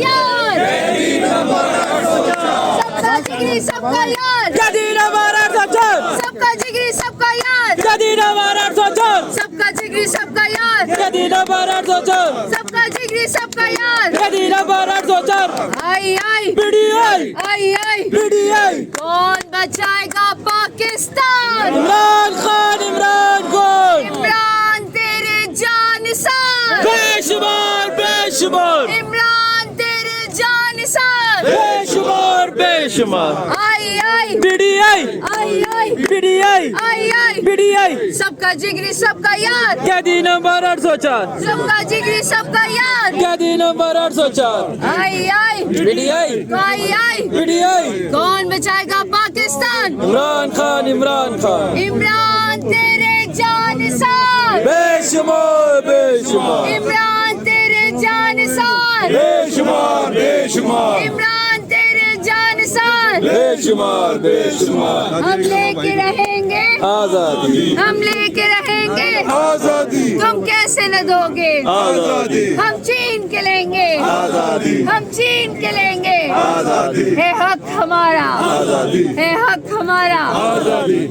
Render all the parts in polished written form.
यार, सबका जिगरी सबका यार, कधी नंबर 804 सबका जिगरी सबका यार, कधी नंबर 804 सबका जिगरी सबका यार, कधी नंबर 804 सबका जिगरी सबका यार। कधी नंबर 804 आई आई पीडीआई आई आई, पीडीआई कौन बचाएगा पाकिस्तान? इमरान खान इमरान तेरे जानिसार, बेशुमार बेशुमार इमरान तेरे जानिसार। बेशुमार बेशुमार आई आई पीडीआई आई आई पीडीआई आई आई, पीडीआई सबका जिगरी सबका यार, कधी नंबर 804 सबका जिगरी सबका यार। कधी नंबर 804 आई आई पीडीआई आई आई, पीडीआई कौन बचाएगा पाकिस्तान? इमरान खान इमरान तेरे जानिसार, बेशुमार बेशुमार इमरान तेरे जानिसार, बेशुमार बेशुमार इमरान तेरे जानिसार। बेशुमार बेशुमार हम लेके रहेंगे, आजादी हम लेके रहेंगे, आजादी तुम कैसे न दोगे? आजादी हम छीन के लेंगे, आजादी हम छीन के लेंगे। आजादी है हक हमारा, आजादी है हक हमारा। आजादी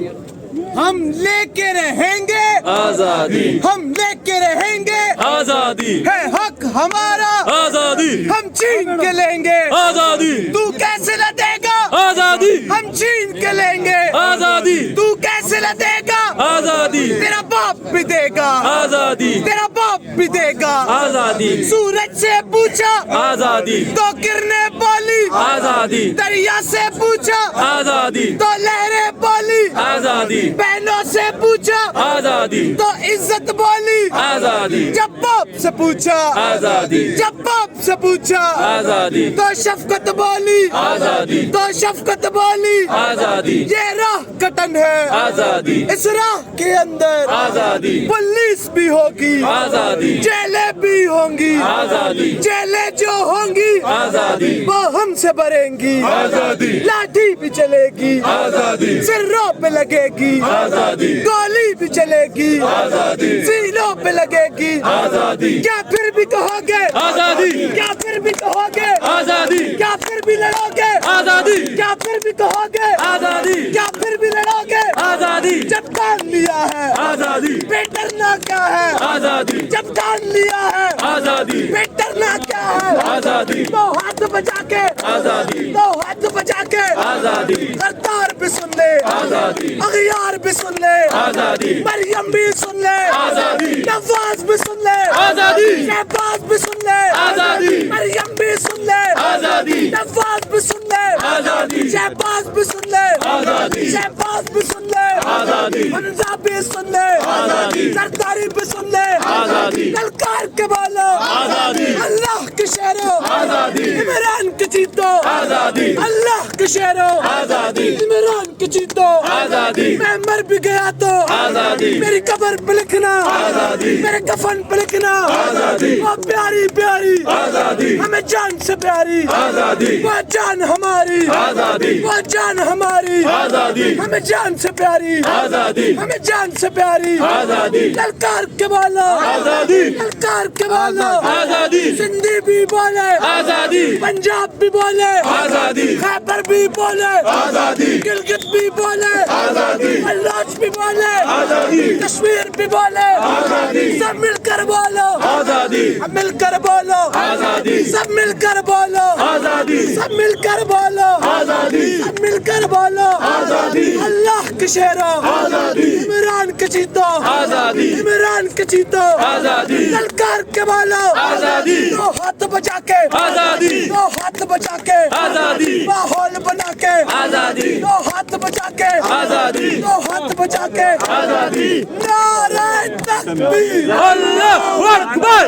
हम लेके रहेंगे आजादी हम लेके रहेंगे आजादी है हक हमारा आजादी हम छीन के लेंगे आजादी तू कैसे न देगा आजादी हम छीन के लेंगे आजादी तू कैसे न देगा आजादी तेरा बाप भी देगा आजादी तेरा बाप भी देगा आजादी सूरज से पूछा आजादी तो किरणें बोली आजादी दरिया से पूछा आजादी तो लहरें बोली आजादी बहनों से पूछा आजादी तो इज्जत बोली आजादी जब बाप से पूछा आजादी जब बाप से पूछा आजादी तो शफकत बोली आजादी तो शफकत बोली आजादी ये राह कटन है आजादी इस राह के अंदर आजादी पुलिस भी होगी आजादी जेलें भी होंगी आजादी जेलें जो होंगी आजादी वो हमसे भरेंगी आजादी लाठी भी चलेगी आजादी सिरों पे लगेगी आजादी गोली भी चलेगी आजादी सीनों पे लगेगी आजादी क्या फिर भी कहोगे आजादी क्या फिर भी कहोगे आजादी क्या फिर भी लड़ोगे आजादी क्या फिर भी कहोगे आजादी क्या फिर भी लड़ोगे आजादी जब ठान लिया है आजादी बेटरना क्या है आजादी जब ठान लिया है आजादी बेटरना क्या है आजादी दो हाथ बजा के आजादी दो हाथ बजा के आजादी सरदार भी सुन ले आजादी अगियार भी सुन ले आजादी मरियम भी सुन ले आजादी नवाज भी सुन ले आजादी शहबाज भी सुन ले आजादी मरियम भी सुन ले आजादी नवाज भी सुन ले आजादी शहबाज भी सुन ले आजादी शहबाज भी सुन ले आजादी हमजा भी सुन ले आजादी सरदारी भी सुन ले आजादी ललकार के बोलो आजादी अल्लाह के शेरों आजादी इमरान के जीतो आजादी अल्लाह के शेरों आजादी इमरान के जीतो आजादी मैं मर भी गया तो आजादी मेरी कब्र पे लिखना आजादी मेरे कफन पे लिखना आजादी वो प्यारी प्यारी आजादी हमें जान से प्यारी आजादी वो जान हमारी आजादी वो जान हमारी आजादी हमें जान से प्यारी आजादी हमें जान से प्यारी आजादी ललकार के बोलो आजादी ललकार के बोलो आजादी सिंधी भी बोले आजादी पंजाब भी बोले आजादी खैबर भी बोले आजादी गिलगित भी बोले आजादी बलोच भी बोले आजादी कश्मीर भी बोले आजादी सब मिलकर बोलो आजादी मिलकर बोलो आजादी सब मिलकर बोलो आजादी सब मिलकर बोलो आजादी सब मिलकर बोलो आजादी अल्लाह के शेरों आजादी इमरान के जीतो आजादी इमरान के जीतो आजादी ललकार के बोलो आजादी दो हाथ बजा के आजादी दो हाथ बजा के आजादी माहौल बना के आजादी दो हाथ बजा के आजादी दो हाथ बजा के आजादी नारे तकबीर अल्लाहू अकबर।